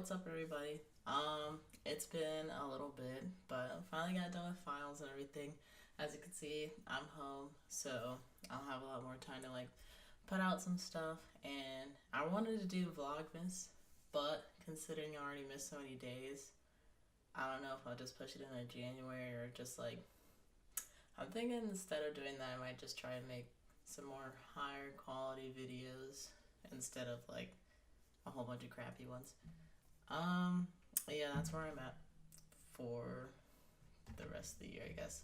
what's up everybody? It's been a little bit, but I finally got done with finals and everything. As you can see, I'm home, so I'll have a lot more time to put out some stuff. And I wanted to do Vlogmas, but considering I already missed so many days, I don't know if I'll just push it into January or just I'm thinking instead of doing that, I might just try and make some more higher quality videos instead of a whole bunch of crappy ones. Yeah, that's where I'm at for the rest of the year, I guess.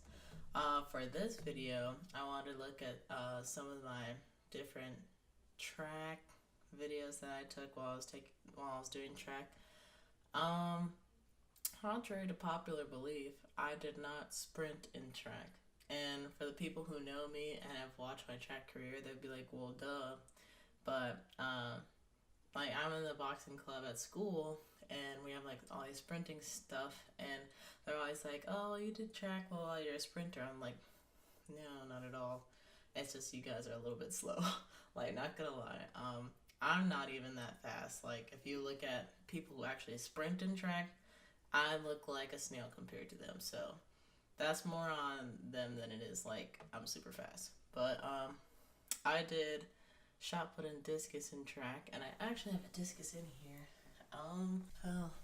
For this video, I wanted to look at some of my different track videos that I took while I was doing track. Contrary to popular belief, I did not sprint in track. And for the people who know me and have watched my track career, they'd be like, well, duh. But I'm in the boxing club at school, and we have all these sprinting stuff, and they're always like, oh, you did track while you're a sprinter. I'm like, no, not at all. It's just you guys are a little bit slow. Not gonna lie. I'm not even that fast. If you look at people who actually sprint in track, I look like a snail compared to them. So that's more on them than it is I'm super fast. But I did shot put and discus in track, and I actually have a discus in here.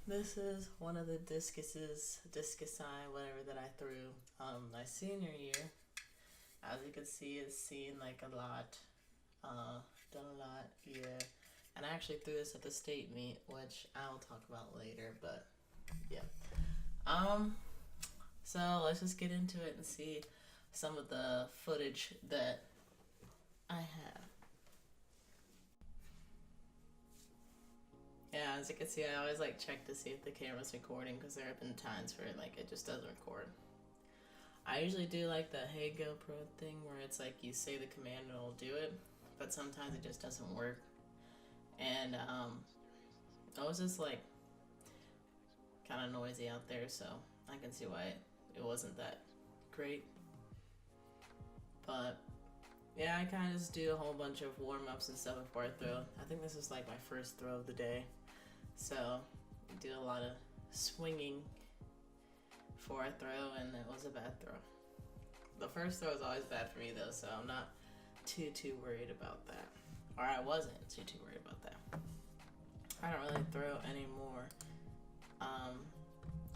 This is one of the discusi, whatever, that I threw my senior year. As you can see, it's seen a lot, done a lot, yeah. And I actually threw this at the state meet, which I will talk about later, but yeah. So let's just get into it and see some of the footage that I have. Yeah, as you can see, I always check to see if the camera's recording, because there have been times where it just doesn't record. I usually do the hey GoPro thing where it's you say the command and it'll do it, but sometimes it just doesn't work. And I was just kind of noisy out there, so I can see why it wasn't that great. But yeah, I kind of just do a whole bunch of warm-ups and stuff before I throw. I think this is my first throw of the day. So I do a lot of swinging before I throw, and it was a bad throw. The first throw is always bad for me though, so I'm not too worried about that. Or I wasn't too worried about that. I don't really throw anymore.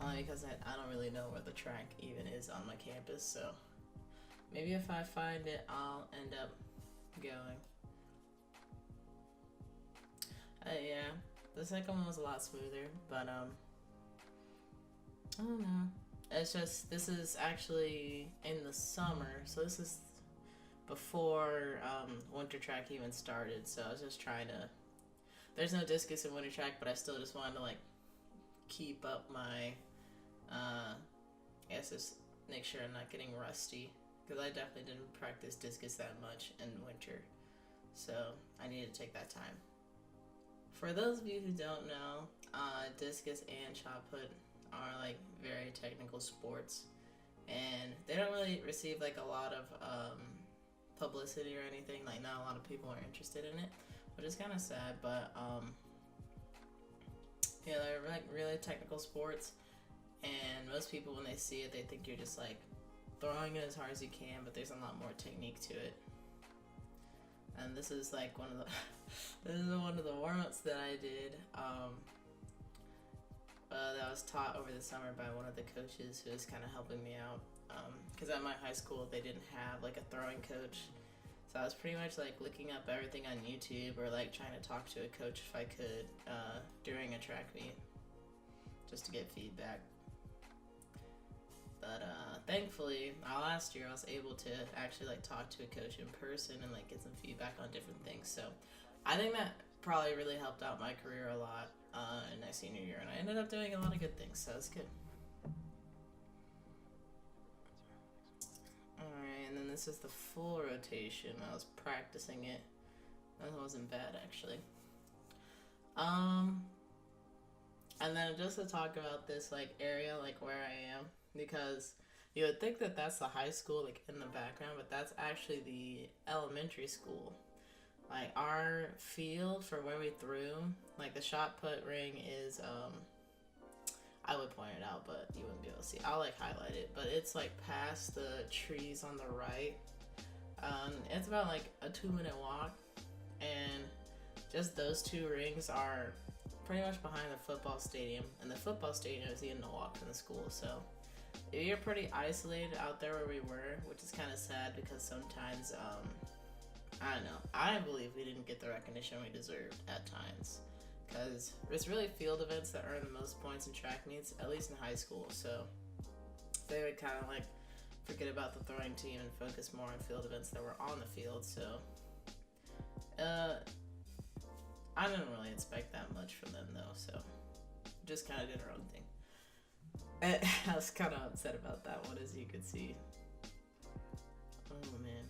Only because I don't really know where the track even is on my campus, so maybe if I find it, I'll end up going. Yeah, the second one was a lot smoother, but I don't know. It's just, this is actually in the summer, so this is before winter track even started, so I was just trying to, there's no discus in winter track, but I still just wanted to keep up my, I guess just make sure I'm not getting rusty, because I definitely didn't practice discus that much in winter, so I needed to take that time. For those of you who don't know, discus and shot put are very technical sports, and they don't really receive a lot of publicity or anything. Not a lot of people are interested in it, which is kind of sad, but yeah, they're really technical sports, and most people, when they see it, they think you're just throwing it as hard as you can, but there's a lot more technique to it. And this is one of the this is one of the warm-ups that I did, that was taught over the summer by one of the coaches who was kind of helping me out, because at my high school they didn't have a throwing coach, so I was pretty much looking up everything on YouTube, or trying to talk to a coach if I could during a track meet, just to get feedback. But thankfully, last year I was able to actually talk to a coach in person and get some feedback on different things. So I think that probably really helped out my career a lot in my senior year, and I ended up doing a lot of good things, so it's good. Alright, and then this is the full rotation. I was practicing it. That wasn't bad, actually. And then just to talk about this area where I am, because you would think that that's the high school in the background, but that's actually the elementary school. Like our field for where we threw, like the shot put ring is I would point it out, but you wouldn't be able to see. I'll like highlight it, but it's like past the trees on the right. It's about like a 2-minute walk, and just those two rings are pretty much behind the football stadium, and the football stadium is even a walk from the school. So you're pretty isolated out there where we were, which is kind of sad because sometimes I don't know. I believe we didn't get the recognition we deserved at times, because it's really field events that earn the most points in track meets, at least in high school. So they would kind of like forget about the throwing team and focus more on field events that were on the field. So I didn't really expect that much from them though, so just kind of did our own thing. I was kind of upset about that one, as you could see. Oh man.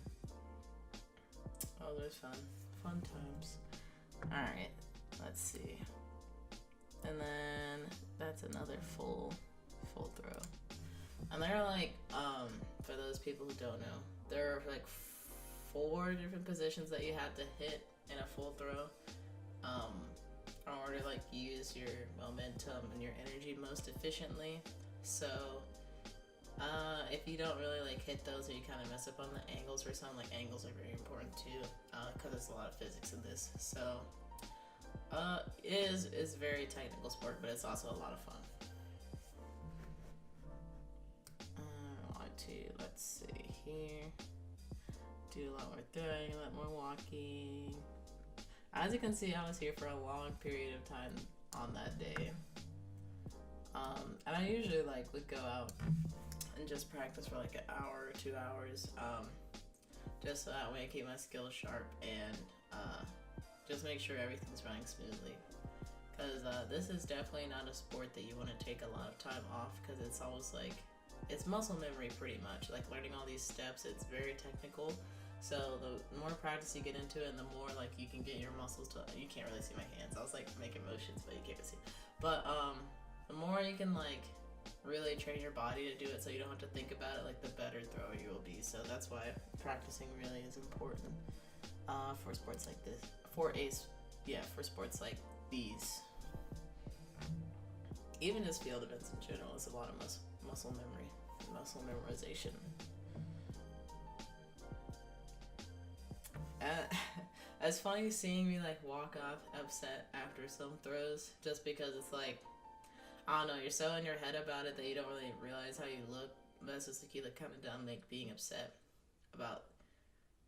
Oh, there's fun times. Alright, let's see. And then that's another full throw. And there are like, for those people who don't know, there are like 4 different positions that you have to hit in a full throw, in order to like use your momentum and your energy most efficiently. So if you don't really like hit those, or you kind of mess up on the angles or something, like angles are very important too, because there's a lot of physics in this. So it is very technical sport, but it's also a lot of fun. Let's see here. Do a lot more throwing, a lot more walking. As you can see, I was here for a long period of time on that day. And I usually like would go out and just practice for like an hour or 2 hours, just so that way I keep my skills sharp and just make sure everything's running smoothly. Because this is definitely not a sport that you want to take a lot of time off, because it's almost like, it's muscle memory pretty much. Like learning all these steps, it's very technical. So the more practice you get into it, and the more like you can get your muscles to, you can't really see my hands, I was like making motions but you can't see, but the more you can like really train your body to do it, so you don't have to think about it, like the better thrower you will be. So that's why practicing really is important for sports like this, for sports like these. Even just field events in general is a lot of muscle memory, muscle memorization. It's funny seeing me like walk off upset after some throws, just because it's like, I don't know, you're so in your head about it that you don't really realize how you look, but it's just like you look kind of dumb, like being upset about,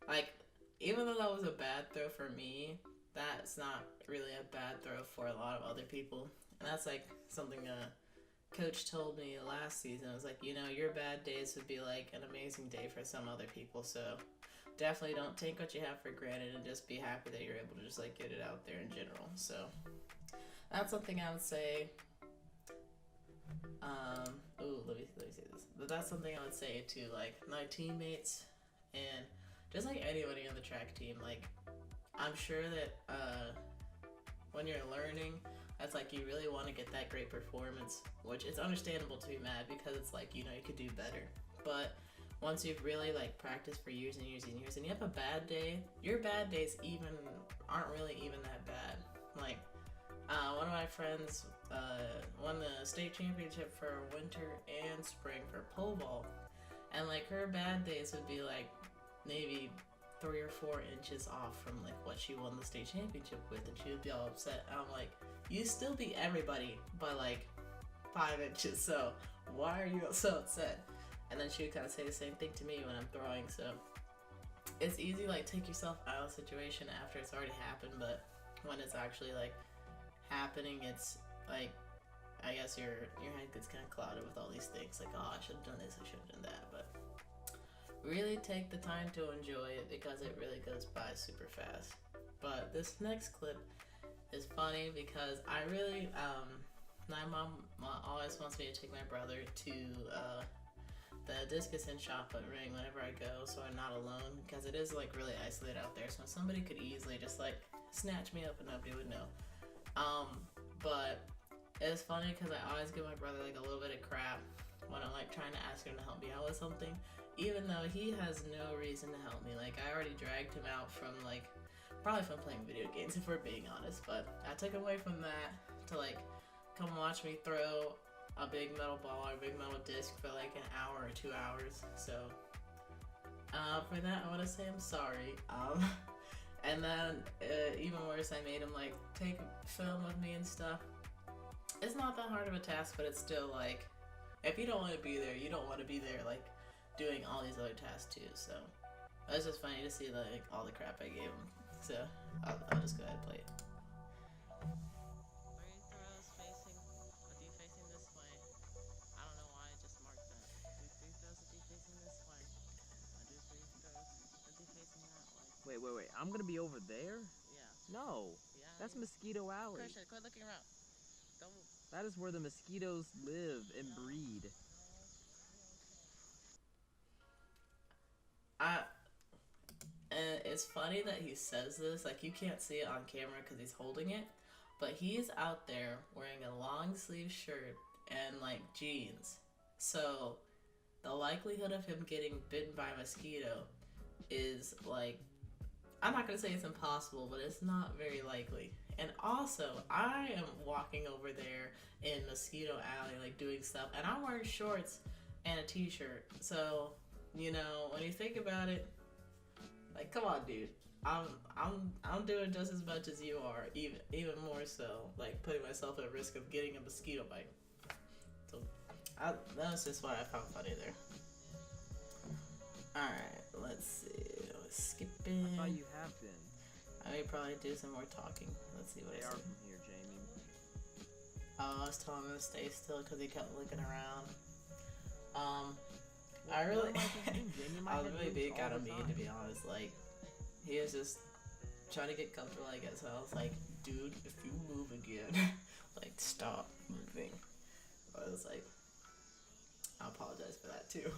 like, even though that was a bad throw for me, that's not really a bad throw for a lot of other people. And that's like something coach told me last season. It was like, you know, your bad days would be like an amazing day for some other people, so definitely don't take what you have for granted, and just be happy that you're able to just like get it out there in general. So that's something I would say. Let me say this. But that's something I would say to like my teammates and just like anybody on the track team. Like, I'm sure that when you're learning, that's like you really want to get that great performance, which it's understandable to be mad, because it's like, you know, you could do better. But once you've really like practiced for years and years and years, and you have a bad day, your bad days aren't really even that bad. Like one of my friends won the state championship for winter and spring for pole vault, and like her bad days would be like maybe 3 or 4 inches off from like what she won the state championship with, and she would be all upset. And I'm like, you still beat everybody by like 5 inches, so why are you so upset? And then she would kind of say the same thing to me when I'm throwing. So it's easy like take yourself out of the situation after it's already happened, but when it's actually like happening, it's like, I guess your head gets kind of clouded with all these things, like, oh, I should have done this, I should have done that. But really take the time to enjoy it, because it really goes by super fast. But this next clip is funny because I really my mom always wants me to take my brother to the discus and shot put ring whenever I go, so I'm not alone, because it is like really isolated out there, so somebody could easily just like snatch me up and nobody would know. But it's funny because I always give my brother like a little bit of crap when I'm like trying to ask him to help me out with something, even though he has no reason to help me. Like, I already dragged him out from like probably from playing video games if we're being honest, but I took away from that to like come watch me throw a big metal ball or a big metal disc for like an hour or 2 hours. So for that I want to say I'm sorry. And then even worse, I made him like take film with me and stuff. It's not that hard of a task, but it's still like, if you don't want to be there, you don't want to be there like doing all these other tasks too. So it was just funny to see like all the crap I gave him. So I'll just go ahead and play it. Wait. I'm gonna be over there? Yeah. No. Yeah. That's Mosquito Alley. Christian, quit looking around. Don't move. That is where the mosquitoes live and breed. And it's funny that he says this, like you can't see it on camera because he's holding it, but he's out there wearing a long sleeve shirt and like jeans. So the likelihood of him getting bitten by a mosquito is like, I'm not gonna say it's impossible, but it's not very likely. And also, I am walking over there in Mosquito Alley, like doing stuff, and I'm wearing shorts and a t-shirt. So, you know, when you think about it, like, come on, dude. I'm doing just as much as you are, even more so, like putting myself at risk of getting a mosquito bite. So, that's just what I found funny there. All right, let's see. Skipping. I thought you have been. I may probably do some more talking. Let's see what They I are said. from here, Jamie. I was telling him to stay still because he kept looking around. I What really, am I doing, Jamie? My I was head really moves big all out the of me, time. to be honest. Like, he was just trying to get comfortable, I guess. So I was like, dude, if you move again, like, stop moving. I was like, I apologize for that too.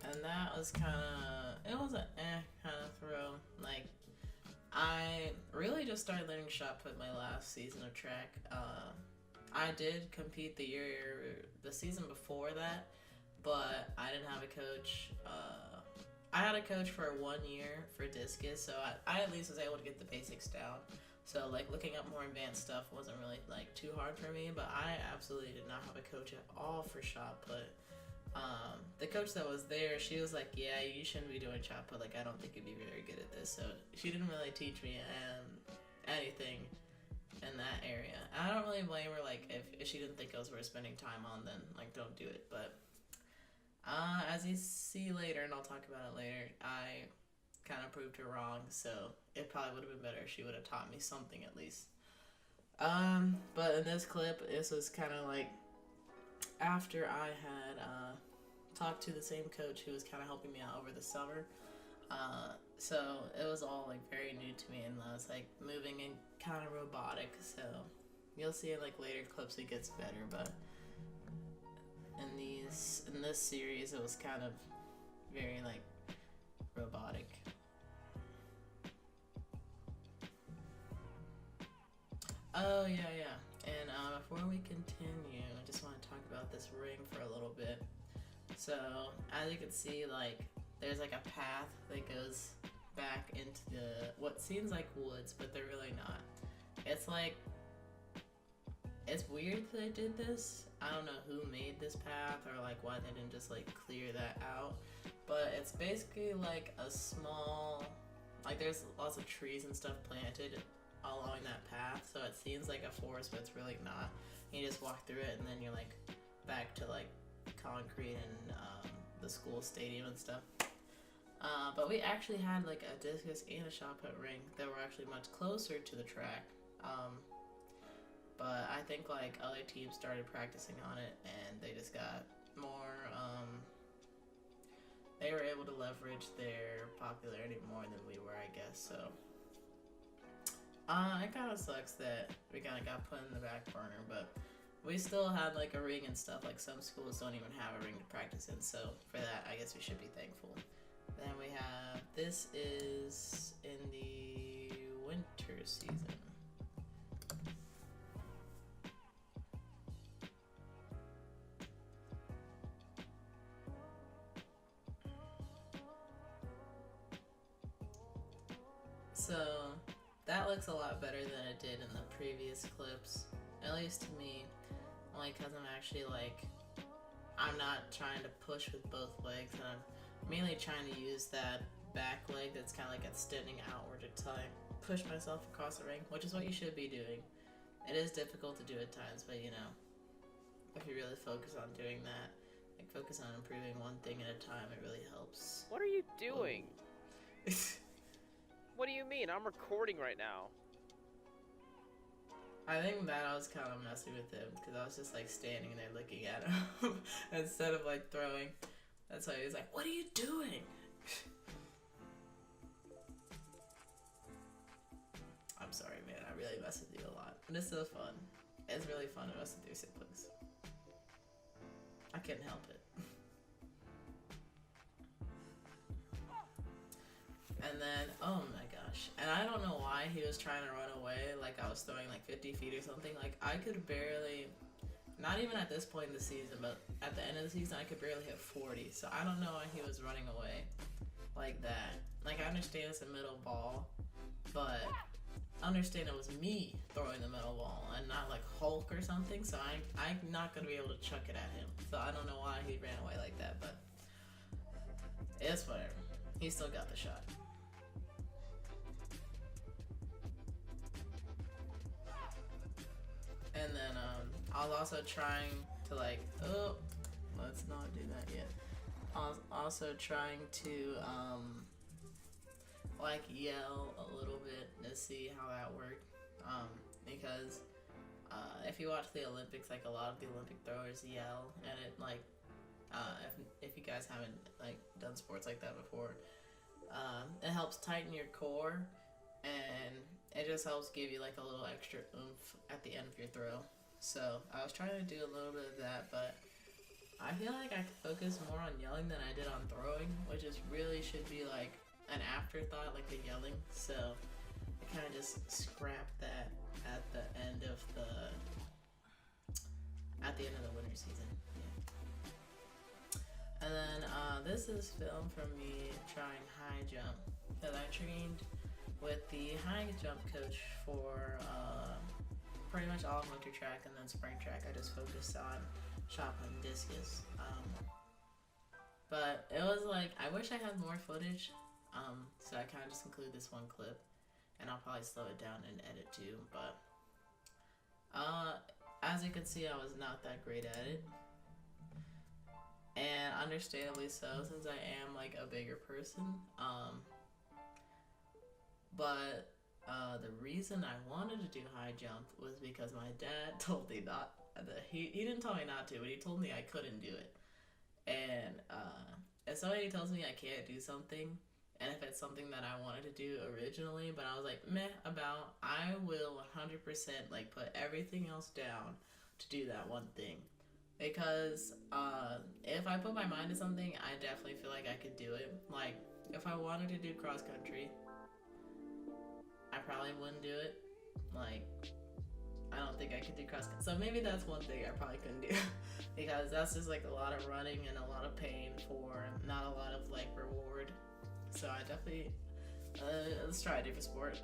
And that was kind of, it was an kind of throw. Like, I really just started learning shot put my last season of track. I did compete the season before that, but I didn't have a coach. I had a coach for 1 year for discus, so I at least was able to get the basics down. So like looking up more advanced stuff wasn't really like too hard for me, but I absolutely did not have a coach at all for shot put. The coach that was there, she was like, yeah, you shouldn't be doing shot put, like I don't think you'd be very good at this. So she didn't really teach me anything in that area. I don't really blame her, like if she didn't think I was worth spending time on, then like don't do it. But as you see later, and I'll talk about it later, I kind of proved her wrong, so it probably would have been better if she would have taught me something at least. But in this clip, this was kind of like after I had talked to the same coach who was kind of helping me out over the summer. So it was all like very new to me, and I was like moving and kind of robotic. So you'll see in like later clips it gets better, but in this series it was kind of very like robotic. Oh yeah. And before we continue, I just want to talk about this ring for a little bit. So as you can see, like there's like a path that goes back into the what seems like woods, but they're really not. It's like, it's weird that they did this. I don't know who made this path or like why they didn't just like clear that out, but it's basically like a small, like there's lots of trees and stuff planted along that path, so it seems like a forest, but it's really not. You just walk through it and then you're like back to like concrete and the school stadium and stuff. But we actually had like a discus and a shot put ring that were actually much closer to the track. But I think like other teams started practicing on it and they just got more, they were able to leverage their popularity more than we were, I guess, so. It kind of sucks that we kind of got put in the back burner, but we still had like a ring and stuff. Like some schools don't even have a ring to practice in. So for that, I guess we should be thankful. Then we have, this is in the winter season. So that looks a lot better than it did in the previous clips, at least to me, only because I'm actually like, I'm not trying to push with both legs, and I'm mainly trying to use that back leg that's kind of like extending outward to try push myself across the ring, which is what you should be doing. It is difficult to do at times, but you know, if you really focus on doing that, like focus on improving one thing at a time, it really helps. What are you doing? What do you mean? I'm recording right now. I think that I was kind of messing with him because I was just like standing there looking at him instead of like throwing. That's why he was like, "What are you doing?" I'm sorry, man. I really mess with you a lot, but it's still fun. It's really fun to mess with your siblings. I couldn't help it. And then, oh my gosh. And I don't know why he was trying to run away like I was throwing like 50 feet or something. Like I could barely, not even at this point in the season, but at the end of the season, I could barely hit 40. So I don't know why he was running away like that. Like I understand it's a middle ball, but I understand it was me throwing the middle ball and not like Hulk or something. So I'm not going to be able to chuck it at him. So I don't know why he ran away like that, but it's whatever. He still got the shot. And then I was also trying to like, oh, let's not do that yet. I was also trying to like yell a little bit to see how that worked. Because if you watch the Olympics, like a lot of the Olympic throwers yell, and it like, if you guys haven't like done sports like that before, it helps tighten your core, and it just helps give you like a little extra oomph at the end of your throw. So I was trying to do a little bit of that, but I feel like I could focus more on yelling than I did on throwing, which is really should be like an afterthought, like the yelling. So I kind of just scrapped that at the end of the winter season. Yeah. And then this is film from me trying high jump, because I trained with the high jump coach for pretty much all of winter track, and then spring track I just focused on shot put and discus. But it was like, I wish I had more footage, so I kind of just include this one clip, and I'll probably slow it down and edit too. But as you can see, I was not that great at it, and understandably so, since I am like a bigger person. But the reason I wanted to do high jump was because my dad told me not. He didn't tell me not to, but he told me I couldn't do it. And if somebody tells me I can't do something, and if it's something that I wanted to do originally, but I was like meh about, I will 100% like put everything else down to do that one thing. Because if I put my mind to something, I definitely feel like I could do it. Like if I wanted to do cross country, I probably wouldn't do it. Like, I don't think I could do cross country. So maybe that's one thing I probably couldn't do. Because that's just like a lot of running and a lot of pain for not a lot of like reward. So I definitely, let's try a different sport.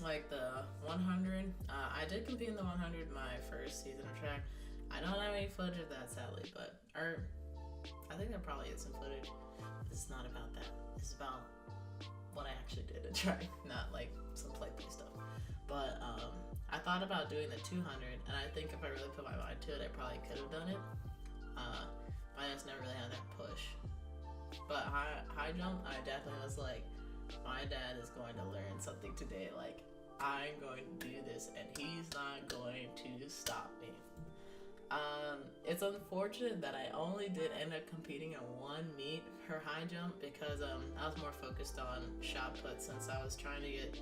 Like the 100, I did compete in the 100 my first season of track. I don't have any footage of that sadly, but, I think there probably is some footage. It's not about that. It's about what I actually did at track, not like some playthrough stuff. But I thought about doing the 200, and I think if I really put my mind to it, I probably could have done it. But I just never really had that push. But high jump, I definitely was like, my dad is going to learn something today. Like, I'm going to do this, and he's not going to stop me. It's unfortunate that I only did end up competing in one meet for high jump because I was more focused on shot put since I was trying to get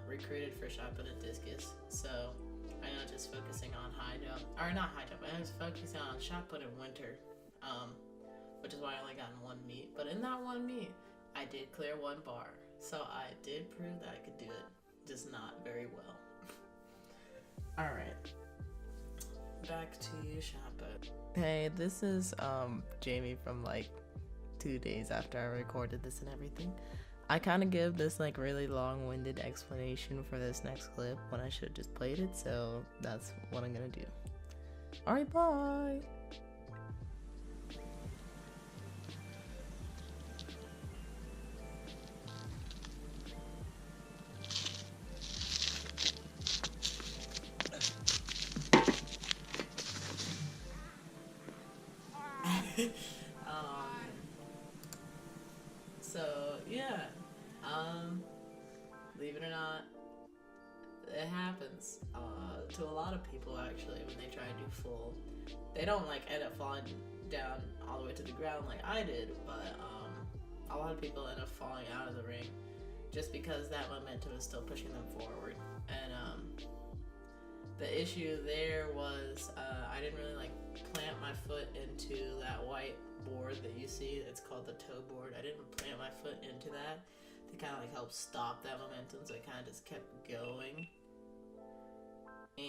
recruited for shot put and discus. So I know just focusing on high jump, or not high jump, I was focusing on shot put in winter, which is why I only got in one meet. But in that one meet, I did clear one bar, so I did prove that I could do it, just not very well. All right, back to you, shot put. Hey, this is Jamie from like 2 days after I recorded this and everything. I kind of give this like really long-winded explanation for this next clip when I should have just played it, so that's what I'm gonna do. Alright, bye! So yeah, believe it or not, it happens to a lot of people actually when they try to do full. They don't like end up falling down all the way to the ground like I did, but a lot of people end up falling out of the ring just because that momentum is still pushing them forward. And the issue there was I didn't really like plant my foot into that white board that you see. It's called the toe board. I didn't plant my foot into that to kind of like help stop that momentum, so it kind of just kept going. And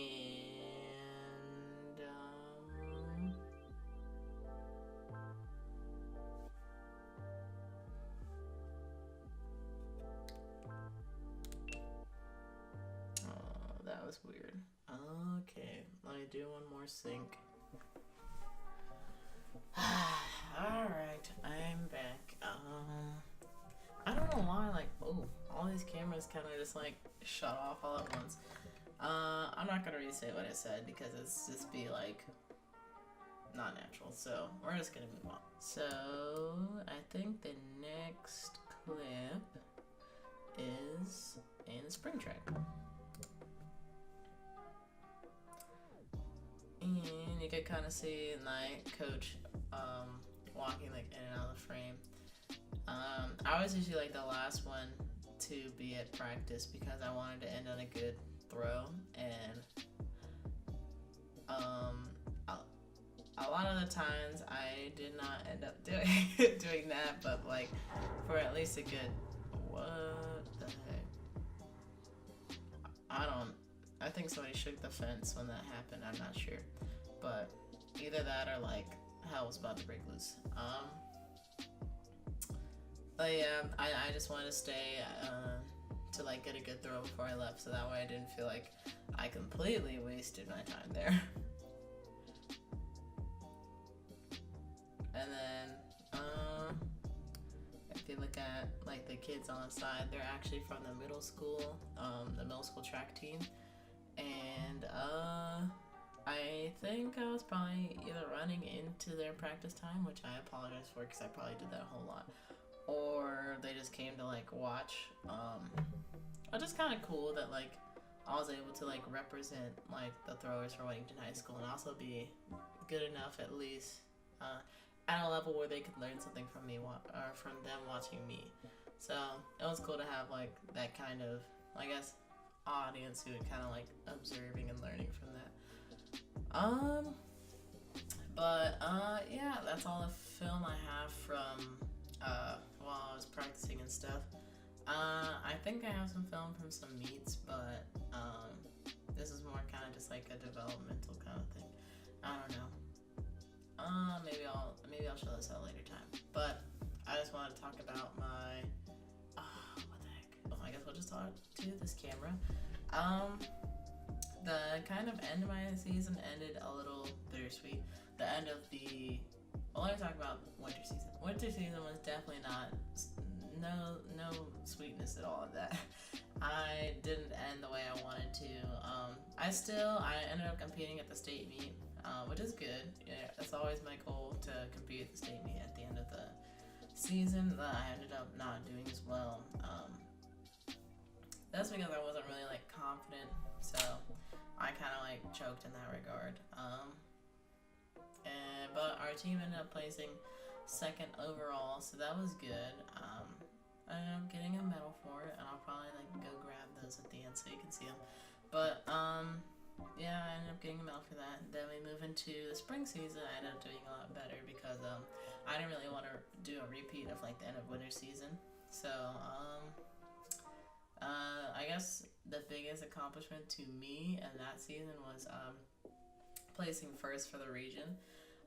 oh, that was weird. Okay, let me do one more sync. Alright, I'm back. I don't know why, like, oh, all these cameras kind of just like shut off all at once. I'm not gonna re-say what I said because it's just be like not natural, so we're just gonna move on. So I think the next clip is in spring track. And you can kind of see my coach walking like in and out of the frame. I was usually like the last one to be at practice because I wanted to end on a good throw, and a lot of the times I did not end up doing that, but like for at least a good, what the heck? I think somebody shook the fence when that happened, I'm not sure. But either that or like hell was about to break loose. But yeah, I just wanted to stay to like get a good throw before I left, so that way I didn't feel like I completely wasted my time there. And then if you look at like the kids on the side, they're actually from the middle school track team. And I think I was probably either running into their practice time, which I apologize for because I probably did that a whole lot, or they just came to like watch. It's just kind of cool that like I was able to like represent like the throwers for Weddington High School and also be good enough at least at a level where they could learn something from me or from them watching me. So it was cool to have like that kind of, I guess, audience who would kind of like observing and learning from that. Yeah, that's all the film I have from while I was practicing and stuff. I think I have some film from some meets, but this is more kind of just like a developmental kind of thing. I don't know. Maybe I'll show this at a later time. But I just wanted to talk about my what the heck? Oh, I guess we'll just talk to this camera. The kind of end of my season ended a little bittersweet. The end of let me talk about winter season. Winter season was definitely no sweetness at all of that. I didn't end the way I wanted to. I ended up competing at the state meet, which is good. Yeah, that's always my goal, to compete at the state meet at the end of the season. I ended up not doing as well. That's because I wasn't really like confident, so I kind of like choked in that regard. But our team ended up placing second overall, so that was good. I ended up getting a medal for it, and I'll probably like go grab those at the end so you can see them. But yeah, I ended up getting a medal for that. Then we move into the spring season. I ended up doing a lot better because I didn't really want to do a repeat of like the end of winter season. So I guess the biggest accomplishment to me in that season was placing first for the region.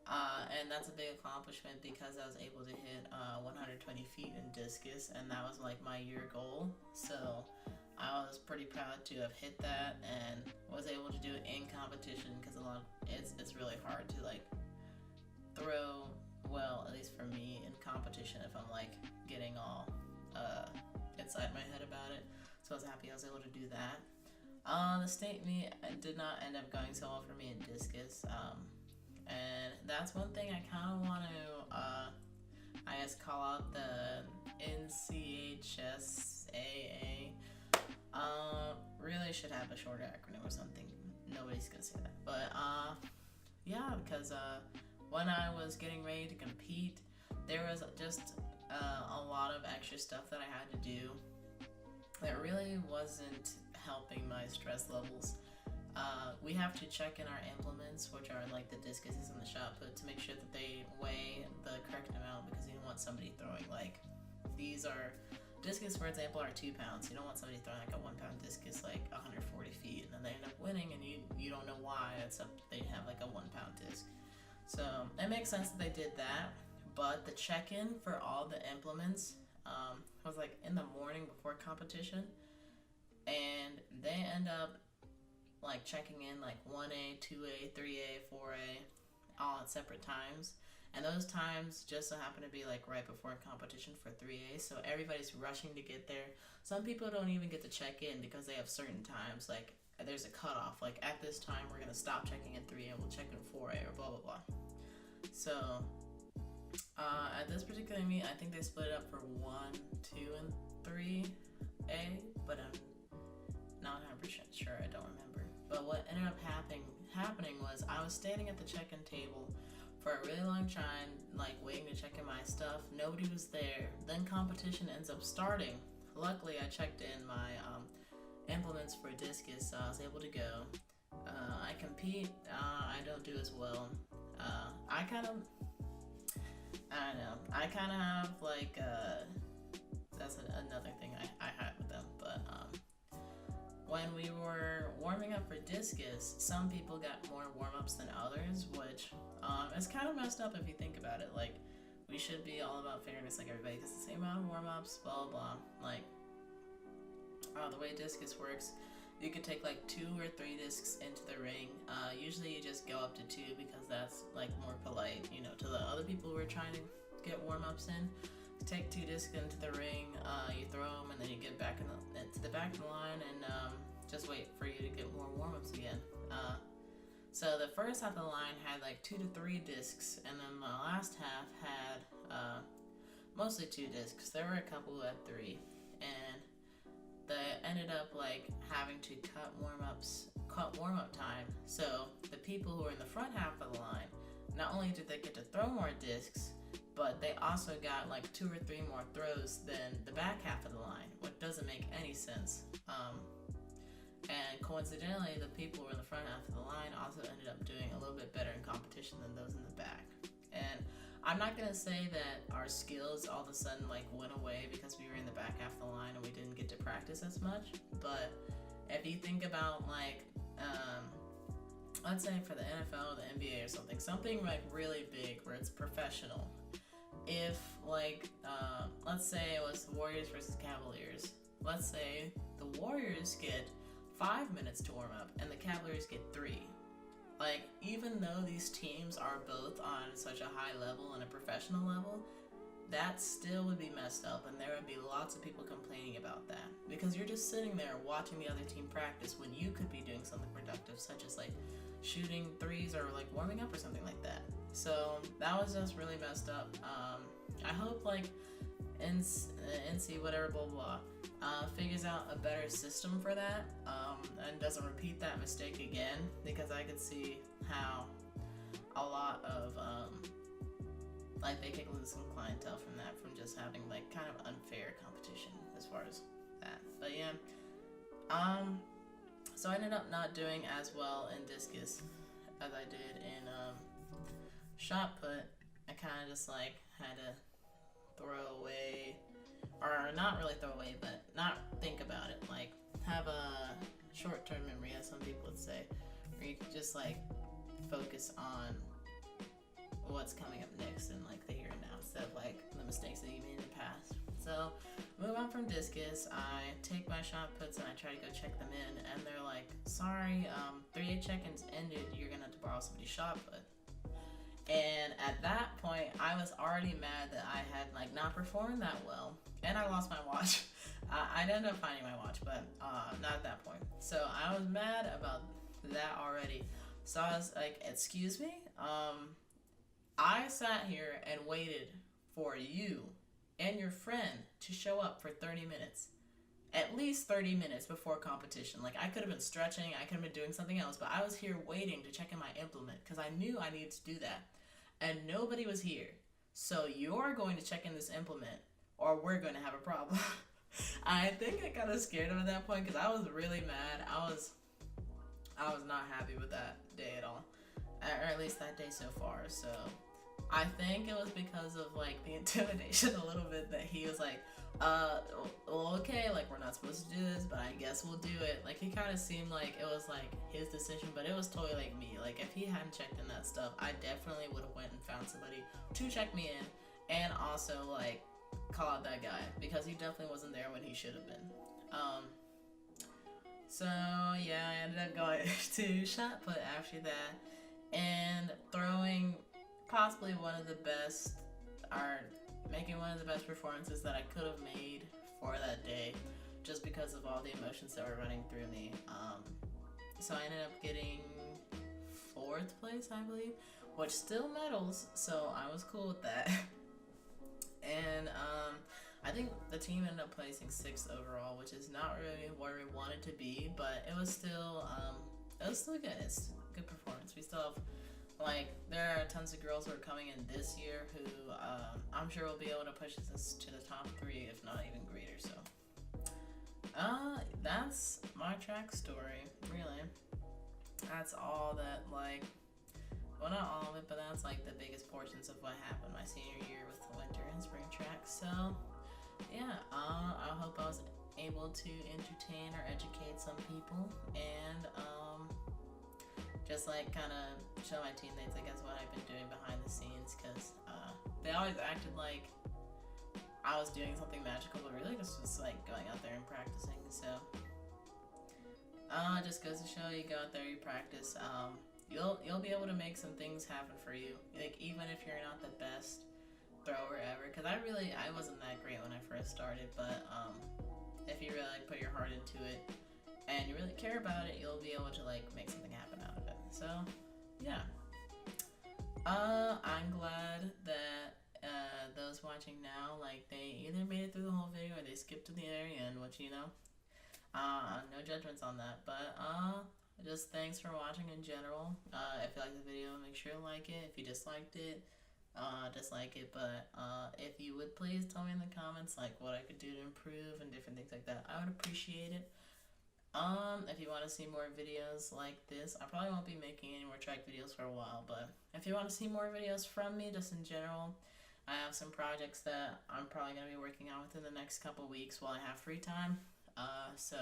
And that's a big accomplishment because I was able to hit 120 feet in discus, and that was like my year goal. So I was pretty proud to have hit that and was able to do it in competition because it's really hard to like throw well, at least for me, in competition if I'm like getting all inside my head about it. So I was happy I was able to do that. The state meet did not end up going so well for me in discus, and that's one thing I kind of want to I guess call out the NCHSAA. Really should have a shorter acronym or something. Nobody's gonna say that, but yeah, because when I was getting ready to compete, there was just a lot of extra stuff that I had to do that really wasn't helping my stress levels. We have to check in our implements, which are like the discuses and the shot put, to make sure that they weigh the correct amount, because you don't want somebody throwing like, these are discus, for example, are 2 pounds. You don't want somebody throwing like a 1 pound discus like 140 feet, and then they end up winning and you don't know why, except they have like a 1 pound disc. So it makes sense that they did that, but the check-in for all the implements was like in the morning before competition, and they end up like checking in like 1A, 2A, 3A, 4A, all at separate times. And those times just so happen to be like right before competition for 3A, so everybody's rushing to get there. Some people don't even get to check in because they have certain times, like there's a cutoff, like at this time we're gonna stop checking in 3A and we'll check in 4A or blah blah blah. So at this particular meet, I think they split it up for 1, 2, and 3A, but I'm not 100% sure, I don't remember. But what ended up happening was I was standing at the check-in table for a really long time, like waiting to check in my stuff. Nobody was there. Then competition ends up starting. Luckily, I checked in my implements for discus, so I was able to go. I compete. I don't do as well. I don't know. I kind of have like that's another thing I had with them. But when we were warming up for discus, some people got more warm-ups than others, which is kind of messed up if you think about it. Like, we should be all about fairness, like everybody gets the same amount of warm-ups, blah blah blah. Like, the way discus works, you could take like 2 or 3 discs into the ring. Usually you just go up to 2 because that's like more polite, you know, to the other people who are trying to get warm-ups in. Take 2 discs into the ring, you throw them, and then you get back to the back of the line and just wait for you to get more warm-ups again. So the first half of the line had like 2 to 3 discs, and then the last half had mostly 2 discs. There were a couple who had 3, and they ended up like having to cut warm-up time. So the people who were in the front half of the line, not only did they get to throw more discs, but they also got like 2 or 3 more throws than the back half of the line, which doesn't make any sense. And coincidentally, the people who were in the front half of the line also ended up doing a little bit better in competition than those in the back. And I'm not gonna say that our skills all of a sudden like went away because we were in the back half of the line and we didn't get to practice as much. But if you think about like, let's say for the NFL or the NBA or something like really big where it's professional. If like, let's say it was the Warriors versus Cavaliers. Let's say the Warriors get 5 minutes to warm up and the Cavaliers get 3. Like, even though these teams are both on such a high level and a professional level, that still would be messed up, and there would be lots of people complaining about that because you're just sitting there watching the other team practice when you could be doing something productive, such as like shooting threes or like warming up or something like that. So that was just really messed up. I hope like NC whatever blah blah figures out a better system for that and doesn't repeat that mistake again, because I could see how a lot of like they could lose some clientele from that, from just having like kind of unfair competition as far as that. But yeah, So I ended up not doing as well in discus as I did in shot put. I kind of just like had to throw away, or not really throw away, but not think about it. Like have a short-term memory, as some people would say, where you can just like focus on what's coming up next and like the here and now, instead of like the mistakes that you made in the past. So move on from discus, I take my shot puts and I try to go check them in, and they're like, sorry, 38 check-ins ended, you're gonna have to borrow somebody's shot put. And at that point, I was already mad that I had like not performed that well, and I lost my watch. I ended up finding my watch, but not at that point. So I was mad about that already. So I was like, excuse me? I sat here and waited for you and your friend to show up for 30 minutes. At least 30 minutes before competition. Like, I could have been stretching, I could have been doing something else, but I was here waiting to check in my implement because I knew I needed to do that. And nobody was here. So you're going to check in this implement, or we're going to have a problem. I think I got scared of it at that point because I was really mad. I was not happy with that day at all. Or at least that day so far. So I think it was because of like the intimidation a little bit, that he was like, well, okay, like we're not supposed to do this, but I guess we'll do it. Like he kind of seemed like it was like his decision, but it was totally like me. Like if he hadn't checked in that stuff, I definitely would have went and found somebody to check me in, and also like call out that guy, because he definitely wasn't there when he should have been. So yeah, I ended up going to shot put after that and throwing possibly one of the best, or making one of the best performances that I could have made for that day, just because of all the emotions that were running through me. So I ended up getting 4th place, I believe, which still medals, so I was cool with that. And I think the team ended up placing 6th overall, which is not really where we wanted to be, but it was still good. It's a good performance. We still have, like, there are tons of girls who are coming in this year who I'm sure will be able to push us to the top 3, if not even greater. So that's my track story, really. That's all that, like, well, not all of it, but that's like the biggest portions of what happened my senior year with the winter and spring track. So yeah, I hope I was able to entertain or educate some people, and just like kind of show my teammates, I guess, what I've been doing behind the scenes, because they always acted like I was doing something magical, but really just was like going out there and practicing. So it just goes to show, you go out there, you practice, you'll be able to make some things happen for you. Like, even if you're not the best thrower ever, because I wasn't that great when I first started, but if you really like put your heart into it and you really care about it, you'll be able to like make something happen out of it. So yeah, I'm glad that those watching now, like, they either made it through the whole video or they skipped to the very end, which, you know, no judgments on that, but just thanks for watching in general. If you liked the video, make sure to like it. If you disliked it, dislike it, but if you would please tell me in the comments like what I could do to improve and different things like that, I would appreciate it. If you want to see more videos like this, I probably won't be making any more track videos for a while, but if you want to see more videos from me just in general, I have some projects that I'm probably going to be working on within the next couple weeks while I have free time. So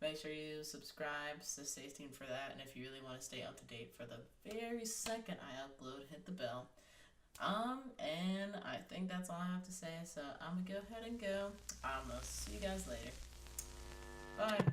make sure you subscribe, so stay tuned for that, and if you really want to stay up to date for the very second I upload, hit the bell. And I think that's all I have to say, so I'm gonna go ahead and go. I'm gonna see you guys later. Bye.